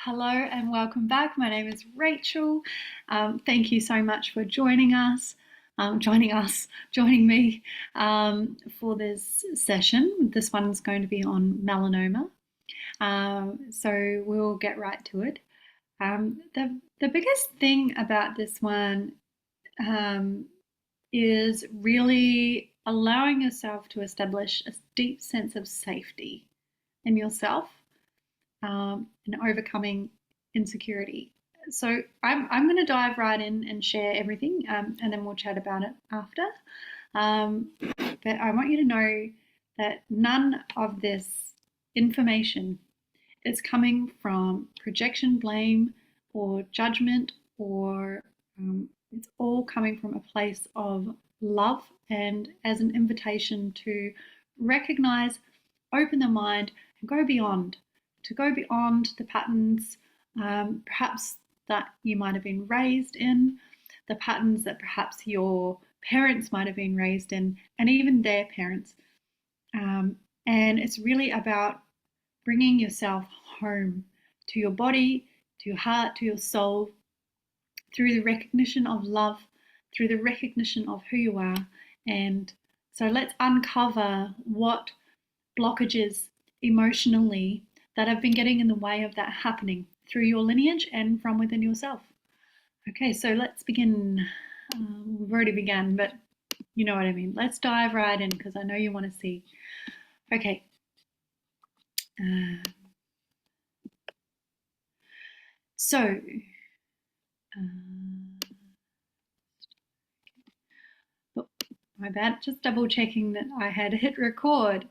Hello and welcome back. My name is Rachel. Thank you so much for joining me for this session. This one's going to be on melanoma. So we'll get right to it. The biggest thing about this one is really allowing yourself to establish a deep sense of safety in yourself. And overcoming insecurity. So I'm going to dive right in and share everything, and then we'll chat about it after. But I want you to know that none of this information is coming from projection, blame, or judgment, or it's all coming from a place of love and as an invitation to recognize, open the mind, and go beyond. To go beyond the patterns perhaps that you might have been raised in, the patterns that perhaps your parents might have been raised in, and even their parents. And it's really about bringing yourself home to your body, to your heart, to your soul, through the recognition of love, through the recognition of who you are. And so let's uncover what blockages emotionally that have been getting in the way of that happening through your lineage and from within yourself. Okay, so let's begin. We've already begun, but you know what I mean. Let's dive right in because I know you want to see. Okay. Oh, my bad. Just double checking that I had hit record.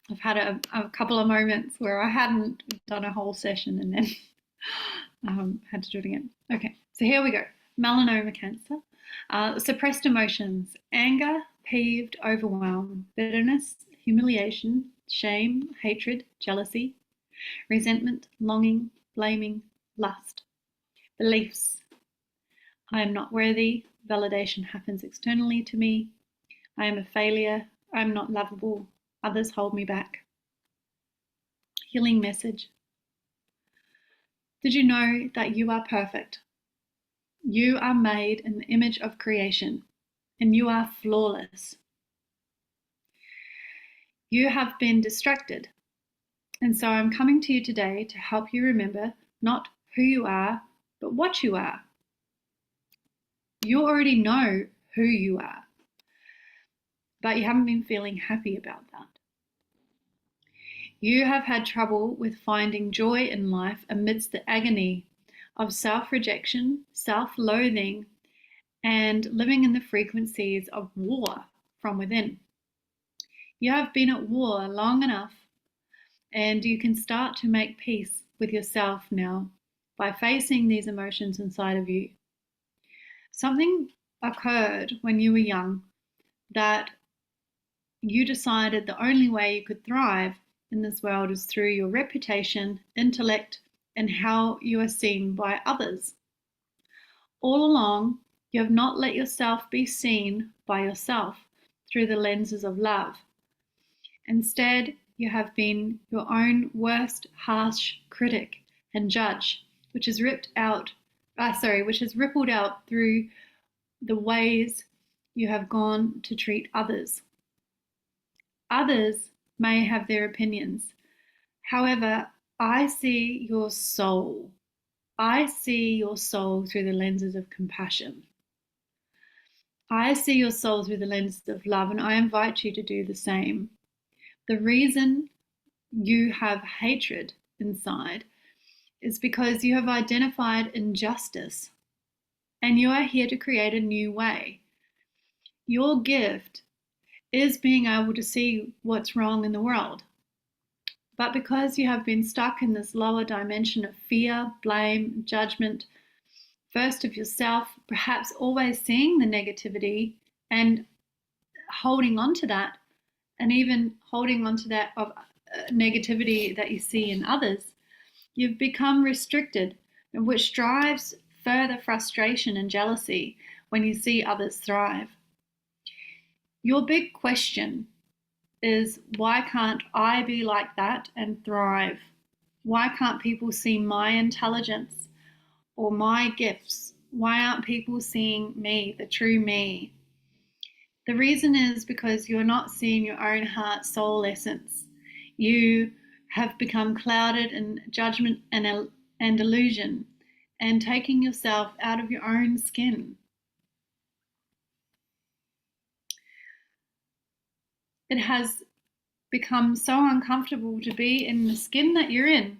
I've had a couple of moments where I hadn't done a whole session and then had to do it again. Okay, so here we go. Melanoma cancer. Suppressed emotions: anger, peeved, overwhelm, bitterness, humiliation, shame, hatred, jealousy, resentment, longing, blaming, lust. Beliefs: I am not worthy. Validation happens externally to me. I am a failure. I am not lovable. Others hold me back. Healing message: did you know that you are perfect? You are made in the image of creation, and you are flawless. You have been distracted, and so I'm coming to you today to help you remember not who you are, but what you are. You already know who you are, but you haven't been feeling happy about that. You have had trouble with finding joy in life amidst the agony of self-rejection, self-loathing, and living in the frequencies of war from within. You have been at war long enough, and you can start to make peace with yourself now by facing these emotions inside of you. Something occurred when you were young that you decided the only way you could thrive in this world is through your reputation, intellect, and how you are seen by others. All along, you have not let yourself be seen by yourself through the lenses of love. Instead, you have been your own worst, harsh critic and judge, which has rippled out through the ways you have gone to treat others. Others may have their opinions. However, I see your soul. I see your soul through the lenses of compassion. I see your soul through the lenses of love, and I invite you to do the same. The reason you have hatred inside is because you have identified injustice, and you are here to create a new way. Your gift is being able to see what's wrong in the world. But because you have been stuck in this lower dimension of fear, blame, judgment, first of yourself, perhaps always seeing the negativity and holding on to that, and even holding on to that of negativity that you see in others, you've become restricted, which drives further frustration and jealousy when you see others thrive. Your big question is, why can't I be like that and thrive? Why can't people see my intelligence or my gifts? Why aren't people seeing me, the true me? The reason is because you're not seeing your own heart soul essence. You have become clouded in judgment and illusion and taking yourself out of your own skin. It has become so uncomfortable to be in the skin that you're in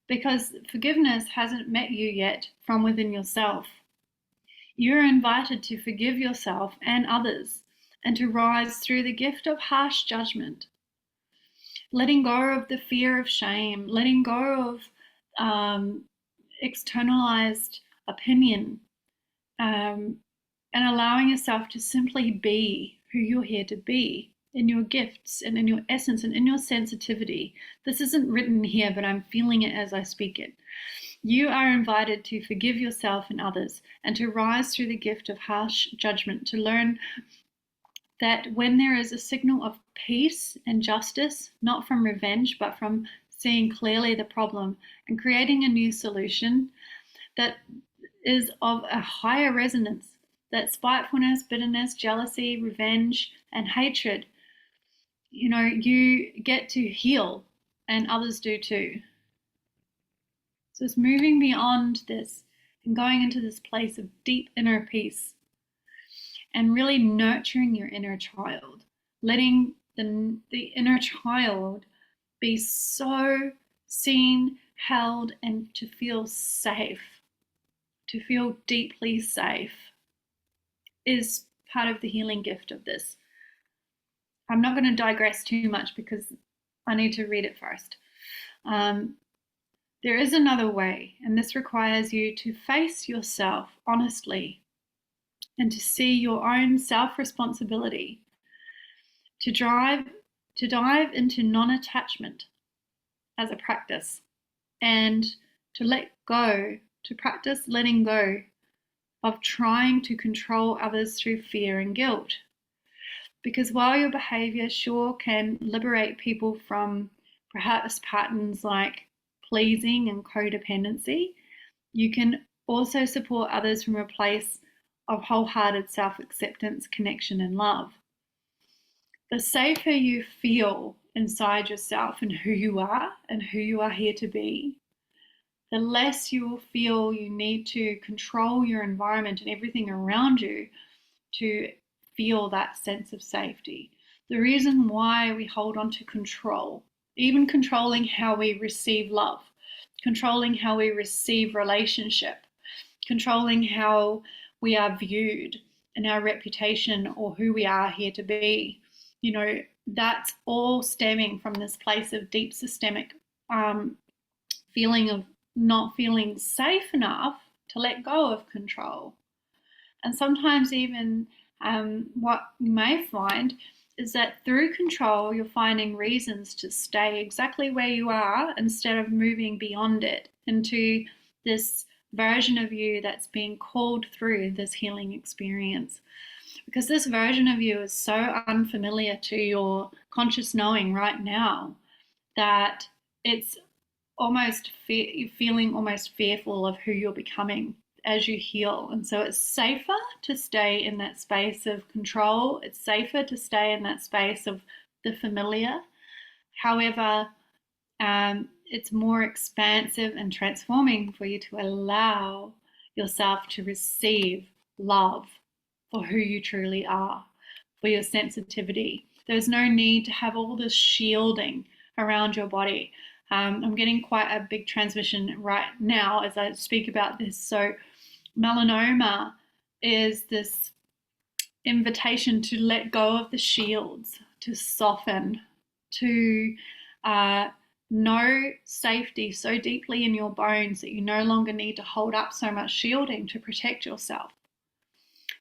because forgiveness hasn't met you yet from within yourself. You're invited to forgive yourself and others and to rise through the gift of harsh judgment, letting go of the fear of shame, letting go of externalized opinion, and allowing yourself to simply be who you're here to be in your gifts and in your essence and in your sensitivity. This isn't written here, but I'm feeling it as I speak it. You are invited to forgive yourself and others and to rise through the gift of harsh judgment, to learn that when there is a signal of peace and justice, not from revenge, but from seeing clearly the problem and creating a new solution that is of a higher resonance, that spitefulness, bitterness, jealousy, revenge, and hatred, you get to heal and others do too. So it's moving beyond this and going into this place of deep inner peace and really nurturing your inner child, letting the inner child be so seen, held, and to feel safe, to feel deeply safe is part of the healing gift of this. I'm not going to digress too much because I need to read it first. There is another way, and this requires you to face yourself honestly and to see your own self-responsibility, to dive into non-attachment as a practice, and to let go, to practice letting go of trying to control others through fear and guilt. Because while your behavior sure can liberate people from perhaps patterns like pleasing and codependency, you can also support others from a place of wholehearted self-acceptance, connection, and love. The safer you feel inside yourself and who you are here to be, the less you will feel you need to control your environment and everything around you to feel that sense of safety. The reason why we hold on to control, even controlling how we receive love, controlling how we receive relationship, controlling how we are viewed and our reputation or who we are here to be, that's all stemming from this place of deep systemic feeling of not feeling safe enough to let go of control. And sometimes even what you may find is that through control, you're finding reasons to stay exactly where you are instead of moving beyond it into this version of you that's being called through this healing experience. Because this version of you is so unfamiliar to your conscious knowing right now that it's almost feeling almost fearful of who you're becoming as you heal. And so it's safer to stay in that space of control. It's safer to stay in that space of the familiar. However, it's more expansive and transforming for you to allow yourself to receive love for who you truly are, for your sensitivity. There's no need to have all this shielding around your body. I'm getting quite a big transmission right now as I speak about this. So melanoma is this invitation to let go of the shields, to soften, to know safety so deeply in your bones that you no longer need to hold up so much shielding to protect yourself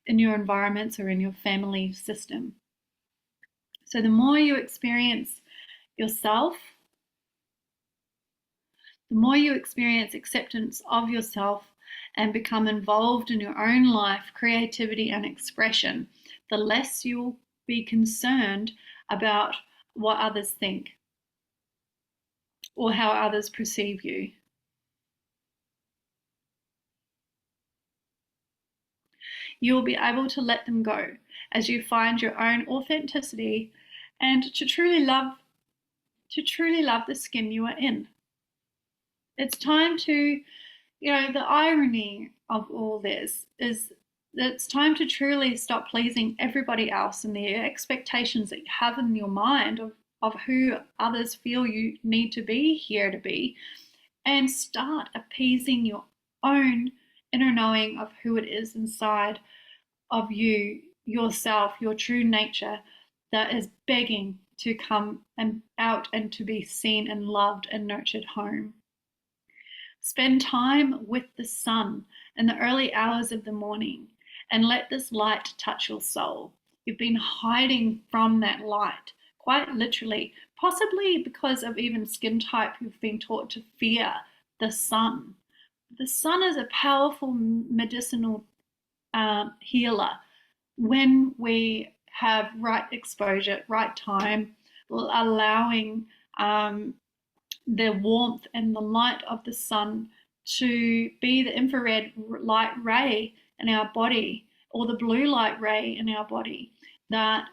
in your environments or in your family system. So the more you experience yourself, the more you experience acceptance of yourself and become involved in your own life, creativity, and expression, the less you will be concerned about what others think. or how others perceive you. You will be able to let them go as you find your own authenticity and to truly love the skin you are in. It's time to, the irony of all this is that it's time to truly stop pleasing everybody else and the expectations that you have in your mind of who others feel you need to be here to be, and start appeasing your own inner knowing of who it is inside of you, yourself, your true nature, that is begging to come out and to be seen and loved and nurtured home. Spend time with the sun in the early hours of the morning and let this light touch your soul. You've been hiding from that light, quite literally, possibly because of even skin type. You've been taught to fear the sun. The sun is a powerful medicinal healer when we have right exposure, right time, allowing the warmth and the light of the sun to be the infrared light ray in our body, or the blue light ray in our body, that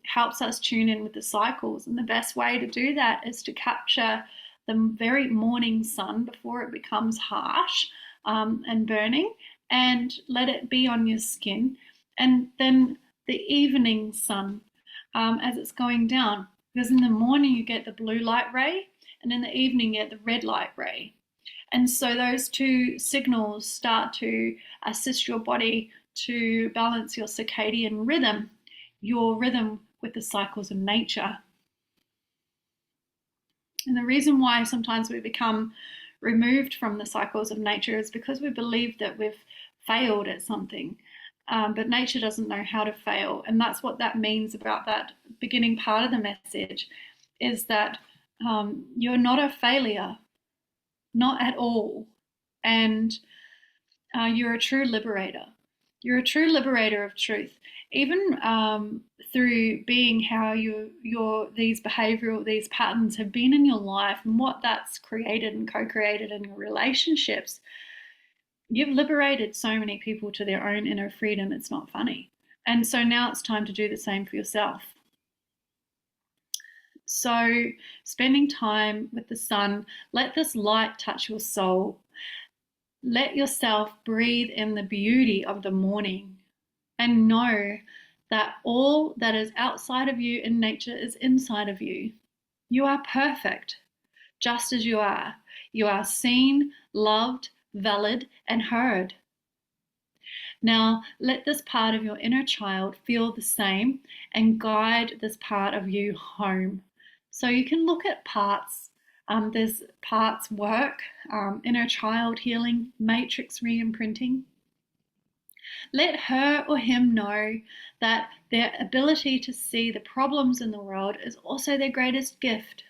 helps us tune in with the cycles. And the best way to do that is to capture the very morning sun before it becomes harsh and burning, and let it be on your skin. And then the evening sun as it's going down, because in the morning you get the blue light ray, and in the evening you get the red light ray. And so those two signals start to assist your body to balance your circadian rhythm, your rhythm with the cycles of nature. And the reason why sometimes we become removed from the cycles of nature is because we believe that we've failed at something. But nature doesn't know how to fail. And that's what that means about that beginning part of the message, is that you're not a failure, not at all. And you're a true liberator. You're a true liberator of truth, even through being how these patterns have been in your life and what that's created and co-created in your relationships. You've liberated so many people to their own inner freedom, it's not funny. And so now it's time to do the same for yourself. So spending time with the sun, let this light touch your soul. Let yourself breathe in the beauty of the morning and know that all that is outside of you in nature is inside of you. You are perfect, just as you are. You are seen, loved, valid, and heard. Now, let this part of your inner child feel the same and guide this part of you home. So you can look at parts. There's parts work, inner child healing, matrix re-imprinting. Let her or him know that their ability to see the problems in the world is also their greatest gift.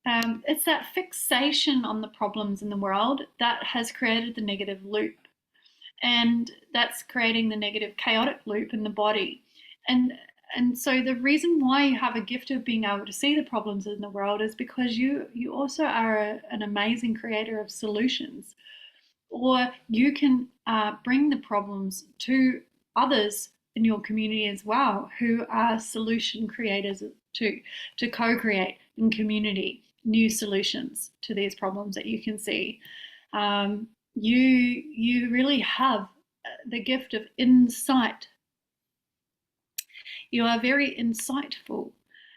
It's that fixation on the problems in the world that has created the negative loop, and that's creating the negative chaotic loop in the body. And so the reason why you have a gift of being able to see the problems in the world is because you also are an amazing creator of solutions, or you can bring the problems to others in your community as well, who are solution creators to co-create in community new solutions to these problems that you can see. You really have the gift of insight. You are very insightful.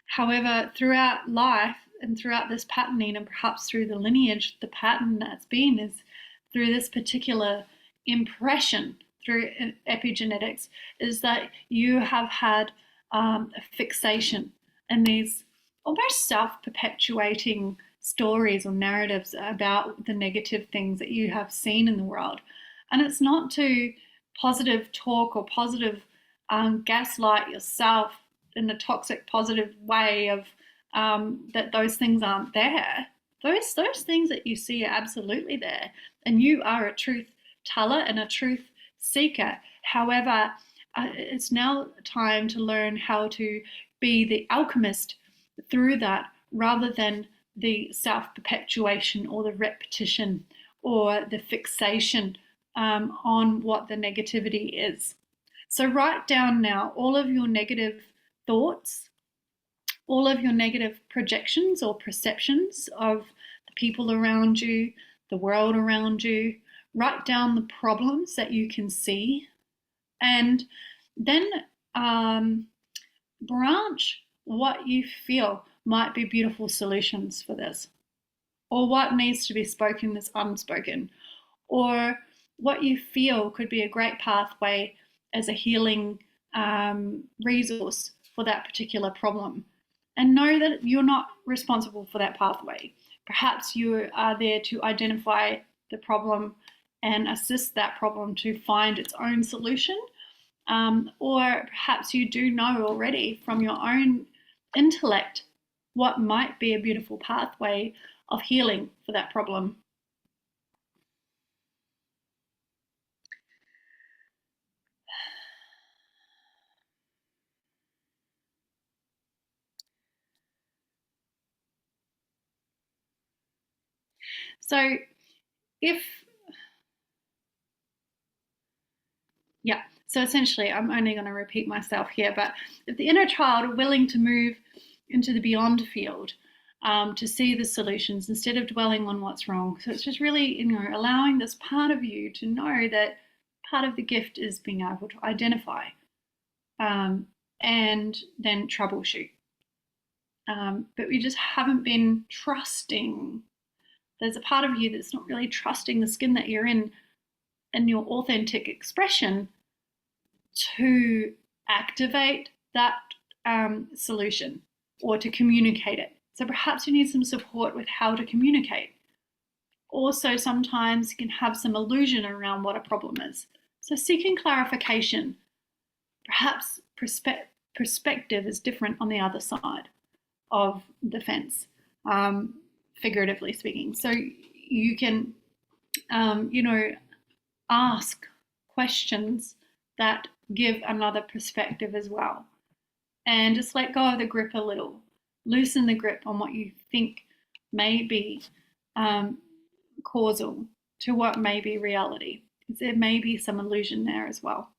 However, throughout life and throughout this patterning, and perhaps through the lineage, the pattern that's been is through this particular impression through epigenetics, is that you have had a fixation in these almost self-perpetuating stories or narratives about the negative things that you have seen in the world. And it's not to positive talk or positive gaslight yourself in a toxic positive way of that those things aren't there. Those things that you see are absolutely there, and you are a truth teller and a truth seeker. However, it's now time to learn how to be the alchemist through that, rather than the self-perpetuation or the repetition or the fixation on what the negativity is. So write down now all of your negative thoughts, all of your negative projections or perceptions of the people around you, the world around you. Write down the problems that you can see, and then branch what you feel might be beautiful solutions for this, or what needs to be spoken is unspoken, or what you feel could be a great pathway as a healing resource for that particular problem. And know that you're not responsible for that pathway. Perhaps you are there to identify the problem and assist that problem to find its own solution. Or perhaps you do know already from your own intellect what might be a beautiful pathway of healing for that problem. So so essentially, I'm only going to repeat myself here, but if the inner child are willing to move into the beyond field, to see the solutions instead of dwelling on what's wrong. So it's just really, allowing this part of you to know that part of the gift is being able to identify and then troubleshoot. But we just haven't been trusting. There's a part of you that's not really trusting the skin that you're in and your authentic expression to activate that solution or to communicate it. So perhaps you need some support with how to communicate. Also, sometimes you can have some illusion around what a problem is. So seeking clarification. Perhaps perspective is different on the other side of the fence, figuratively speaking. So you can, ask questions that give another perspective as well. And just let go of the grip a little. Loosen the grip on what you think may be causal to what may be reality. Because there may be some illusion there as well.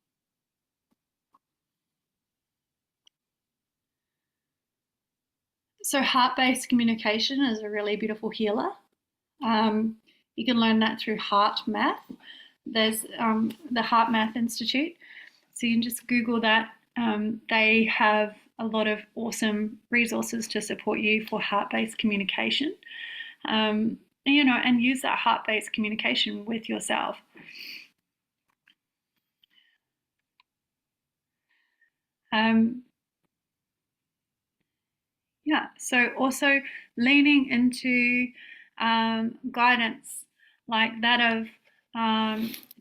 So heart-based communication is a really beautiful healer. You can learn that through Heart Math. There's the Heart Math Institute. So you can just Google that. They have a lot of awesome resources to support you for heart-based communication. And use that heart-based communication with yourself. So also leaning into guidance like that of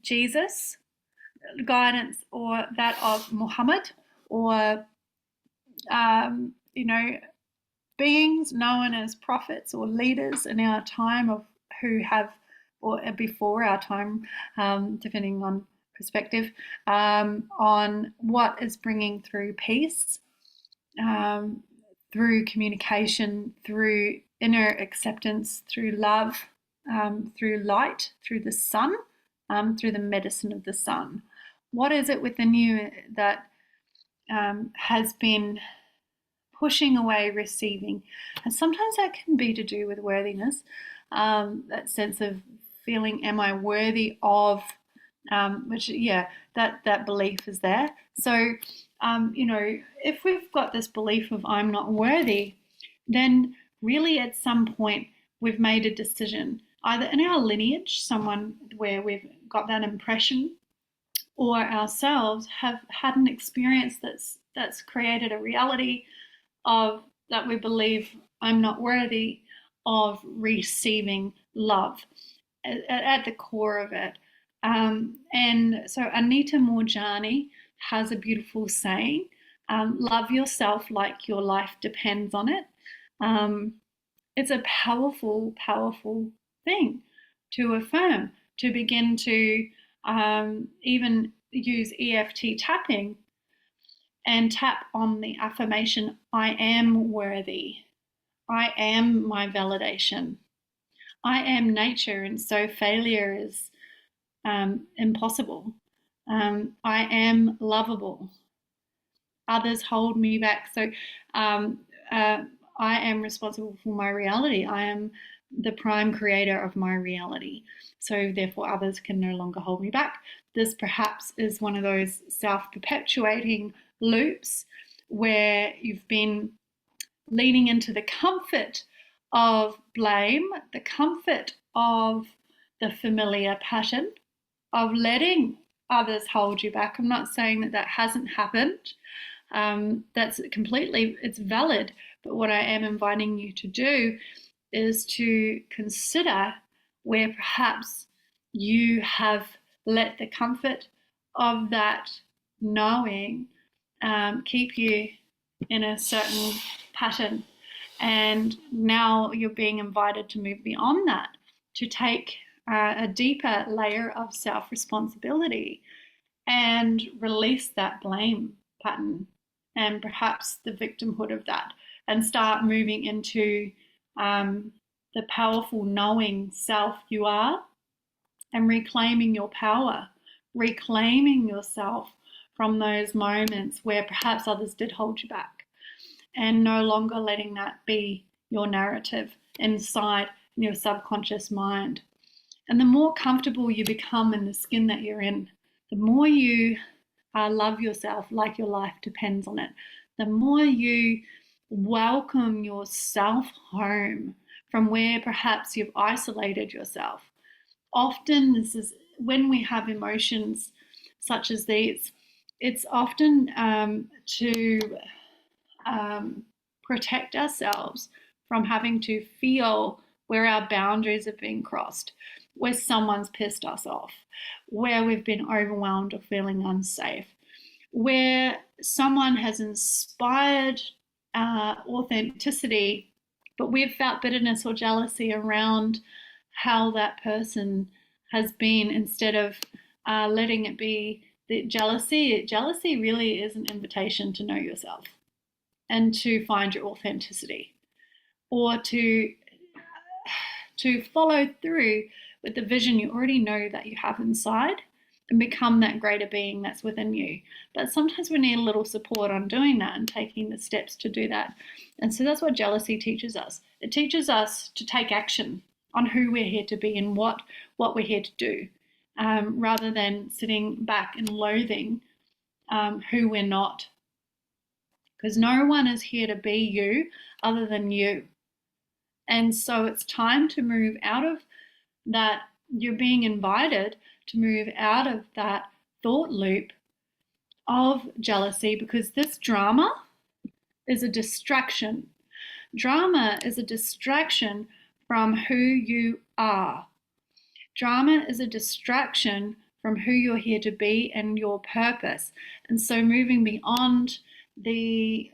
Jesus, guidance, or that of Muhammad, or beings known as prophets or leaders in our time of who have, or before our time, depending on perspective, on what is bringing through peace, through communication, through inner acceptance, through love, through light, through the sun, through the medicine of the sun. What is it within you that has been pushing away receiving? And sometimes that can be to do with worthiness, that sense of feeling, am I worthy of, that belief is there. So, if we've got this belief of I'm not worthy, then really at some point we've made a decision, either in our lineage, someone where we've got that impression, or ourselves have had an experience that's created a reality of that we believe I'm not worthy of receiving love at the core of it. And so Anita Moorjani has a beautiful saying, love yourself like your life depends on it. It's a powerful, powerful thing to affirm, to begin to even use EFT tapping and tap on the affirmation, I am worthy. I am my validation. I am nature, and so failure is impossible. I am lovable. Others hold me back. So I am responsible for my reality. I am the prime creator of my reality. So therefore, others can no longer hold me back. This perhaps is one of those self-perpetuating loops where you've been leaning into the comfort of blame, the comfort of the familiar pattern of letting others hold you back. I'm not saying that that hasn't happened. That's completely, it's valid. But what I am inviting you to do is to consider where perhaps you have let the comfort of that knowing keep you in a certain pattern. And now you're being invited to move beyond that, to take a deeper layer of self-responsibility and release that blame pattern and perhaps the victimhood of that, and start moving into the powerful knowing self you are, and reclaiming your power, reclaiming yourself from those moments where perhaps others did hold you back, and no longer letting that be your narrative inside in your subconscious mind. And the more comfortable you become in the skin that you're in, the more you love yourself like your life depends on it, the more you welcome yourself home from where perhaps you've isolated yourself. Often this is when we have emotions such as these, it's often to protect ourselves from having to feel where our boundaries have been crossed, where someone's pissed us off, where we've been overwhelmed or feeling unsafe, where someone has inspired authenticity, but we've felt bitterness or jealousy around how that person has been, instead of letting it be the jealousy. Jealousy really is an invitation to know yourself and to find your authenticity, or to follow through with the vision you already know that you have inside and become that greater being that's within you. But sometimes we need a little support on doing that and taking the steps to do that. And so that's what jealousy teaches us. It teaches us to take action on who we're here to be and what we're here to do, rather than sitting back and loathing who we're not. Because no one is here to be you other than you. And so it's time to move out of that. You're being invited to move out of that thought loop of jealousy, because this drama is a distraction. Drama is a distraction from who you are. Drama is a distraction from who you're here to be and your purpose. And so moving beyond the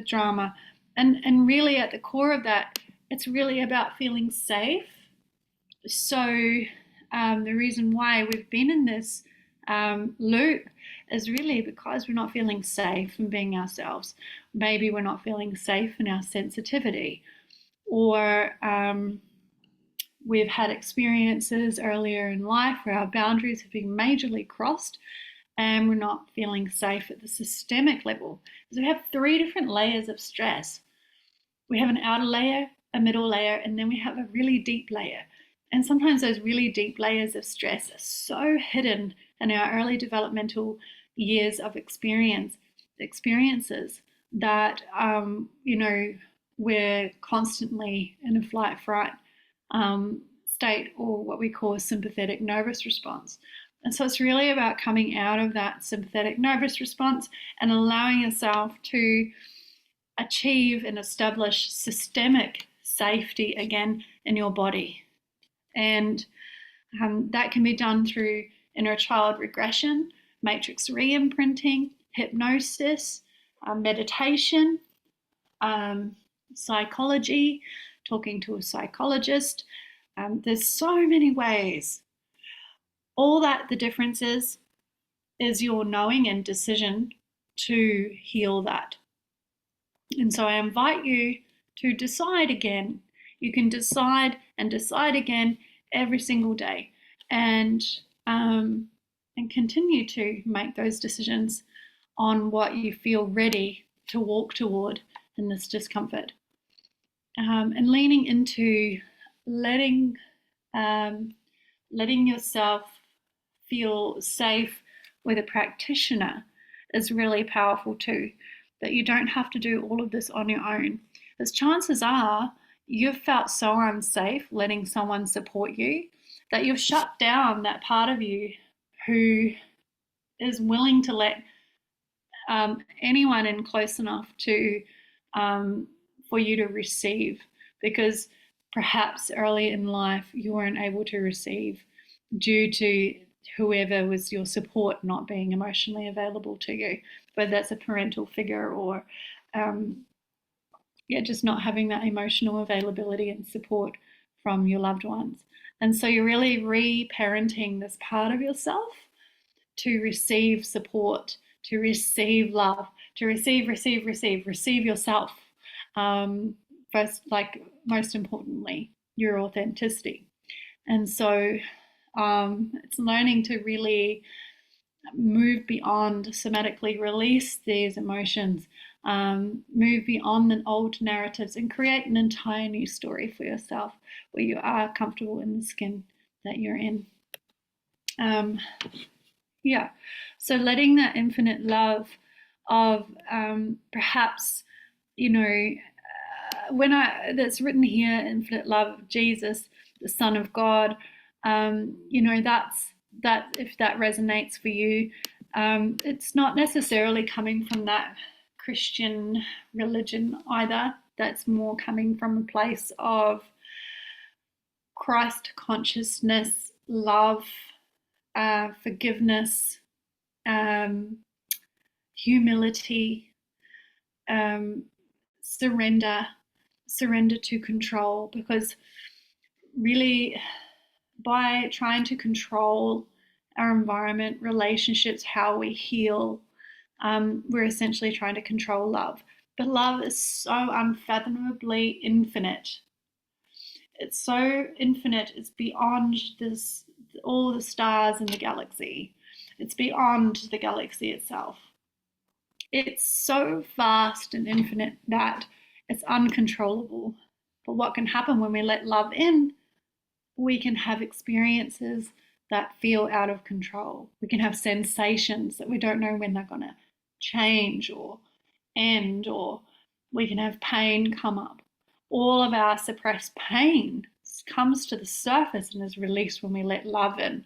drama, and really at the core of that, it's really about feeling safe. So the reason why we've been in this loop is really because we're not feeling safe in being ourselves. Maybe we're not feeling safe in our sensitivity, or we've had experiences earlier in life where our boundaries have been majorly crossed, and we're not feeling safe at the systemic level. So we have 3 different layers of stress. We have an outer layer, a middle layer, and then we have a really deep layer. And sometimes those really deep layers of stress are so hidden in our early developmental years of experiences that, we're constantly in a flight fright state, or what we call a sympathetic nervous response. And so it's really about coming out of that sympathetic nervous response and allowing yourself to achieve and establish systemic safety again in your body. And that can be done through inner child regression, matrix re-imprinting, hypnosis, meditation, psychology, talking to a psychologist. There's so many ways. All that the difference is your knowing and decision to heal that. And so I invite you to decide again. You can decide and decide again every single day, and continue to make those decisions on what you feel ready to walk toward in this discomfort, and leaning into letting letting yourself feel safe with a practitioner is really powerful too. That you don't have to do all of this on your own. As chances are, you've felt so unsafe letting someone support you that you've shut down that part of you who is willing to let anyone in close enough to for you to receive, because perhaps early in life you weren't able to receive due to whoever was your support not being emotionally available to you, whether that's a parental figure or just not having that emotional availability and support from your loved ones. And so you're really re-parenting this part of yourself to receive support, to receive love, to receive yourself. First, like most importantly, your authenticity. And so it's learning to really move beyond, somatically release these emotions, move beyond the old narratives and create an entire new story for yourself where you are comfortable in the skin that you're in. So letting that infinite love of perhaps, that's written here, infinite love of Jesus, the Son of God, that if that resonates for you, it's not necessarily coming from that Christian religion either. That's more coming from a place of Christ consciousness, love, forgiveness, humility, surrender to control. Because really, by trying to control our environment, relationships, how we heal, we're essentially trying to control love. But love is so unfathomably infinite. It's so infinite, it's beyond all the stars in the galaxy. It's beyond the galaxy itself. It's so vast and infinite that it's uncontrollable. But what can happen when we let love in? We can have experiences that feel out of control. We can have sensations that we don't know when they're going to change or end, or we can have pain come up. All of our suppressed pain comes to the surface and is released when we let love in.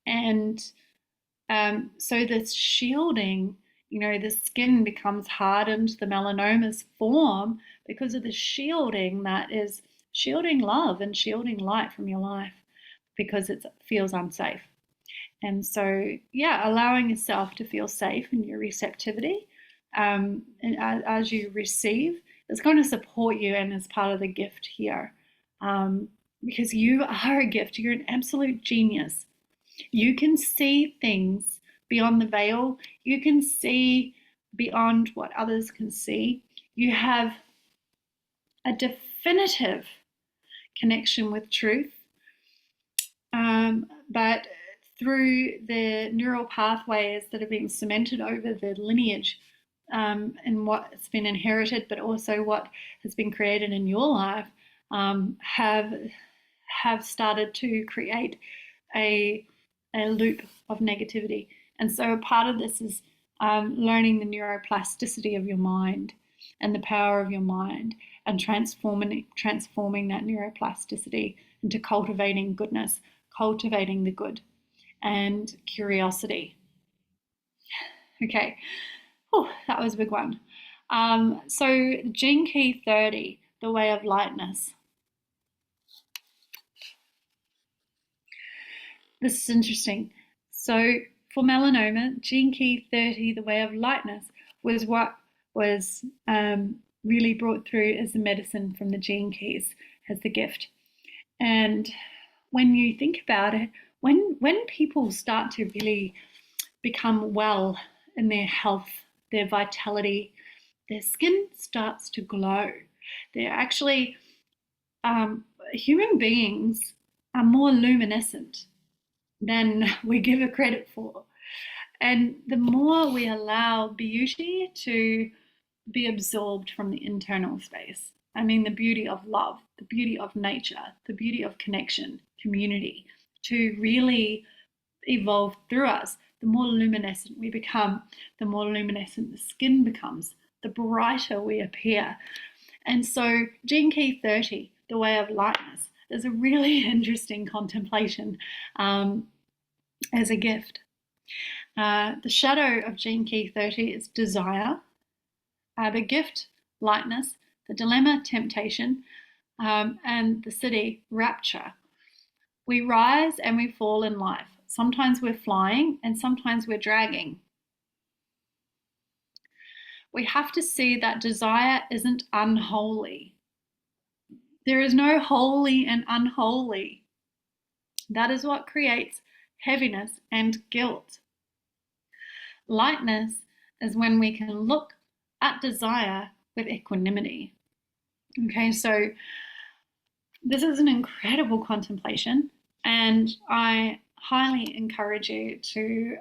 And so this shielding, the skin becomes hardened, the melanomas form because of the shielding that is shielding love and shielding light from your life because it feels unsafe. And so, allowing yourself to feel safe in your receptivity, and as you receive, it's going to support you and is part of the gift here. Because you are a gift. You're an absolute genius. You can see things beyond the veil. You can see beyond what others can see. You have a definitive connection with truth, but through the neural pathways that have been cemented over the lineage, and what's been inherited, but also what has been created in your life, have started to create a loop of negativity. And so part of this is learning the neuroplasticity of your mind and the power of your mind, and transforming that neuroplasticity into cultivating goodness, cultivating the good, and curiosity. Okay, that was a big one. So Gene Key 30, the way of lightness. This is interesting. So for melanoma, Gene Key 30, the way of lightness, was what was really brought through as the medicine from the gene keys, as the gift. And when you think about it, when people start to really become well in their health, their vitality, their skin starts to glow. They're actually, human beings are more luminescent than we give it credit for. And the more we allow beauty to be absorbed from the internal space, I mean, the beauty of love, the beauty of nature, the beauty of connection, community, to really evolve through us, the more luminescent we become, the more luminescent the skin becomes, the brighter we appear. And so Gene Key 30, the way of lightness, is a really interesting contemplation as a gift. The shadow of Gene Key 30 is desire, the gift, lightness, the dilemma, temptation, and the city, rapture. We rise and we fall in life. Sometimes we're flying and sometimes we're dragging. We have to see that desire isn't unholy. There is no holy and unholy. That is what creates heaviness and guilt. Lightness is when we can look at desire with equanimity. Okay, so this is an incredible contemplation, and I highly encourage you to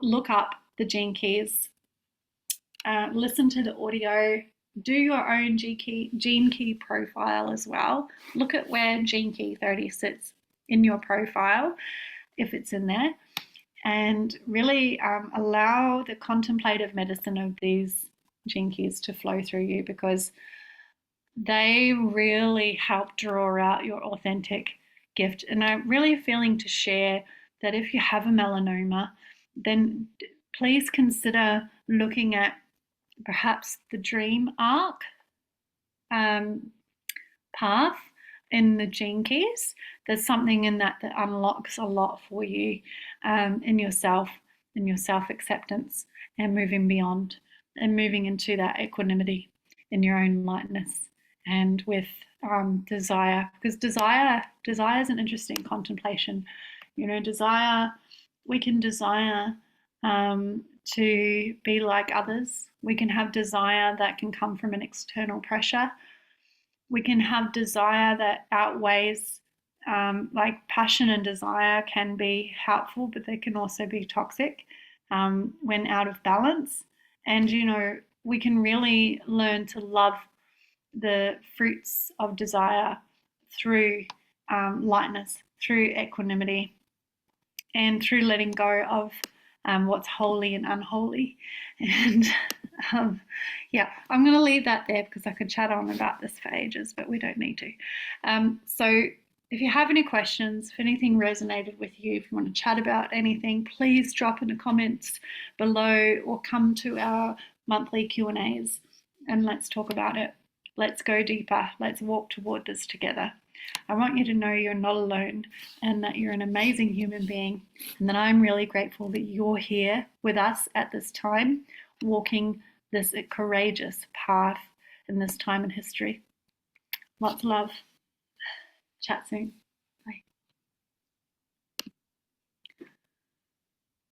look up the Gene Keys, listen to the audio, do your own Gene Key profile as well. Look at where Gene Key 30 sits in your profile, if it's in there, and really allow the contemplative medicine of these Gene Keys to flow through you, because they really help draw out your authentic gift. And I'm really feeling to share that if you have a melanoma, then please consider looking at perhaps the dream arc path in the Gene Keys. There's something in that that unlocks a lot for you in yourself, in your self-acceptance, and moving beyond and moving into that equanimity in your own lightness, and with desire, because desire is an interesting contemplation. You know, desire, we can desire to be like others. We can have desire that can come from an external pressure. We can have desire that outweighs, like passion and desire can be helpful, but they can also be toxic when out of balance. And, you know, we can really learn to love the fruits of desire through lightness, through equanimity, and through letting go of what's holy and unholy. And yeah, I'm going to leave that there because I could chat on about this for ages, but we don't need to. So if you have any questions, if anything resonated with you, if you want to chat about anything, please drop in the comments below or come to our monthly Q&As and let's talk about it. Let's go deeper. Let's walk toward this together. I want you to know you're not alone and that you're an amazing human being, and that I'm really grateful that you're here with us at this time, walking this courageous path in this time in history. Lots of love. Chat soon.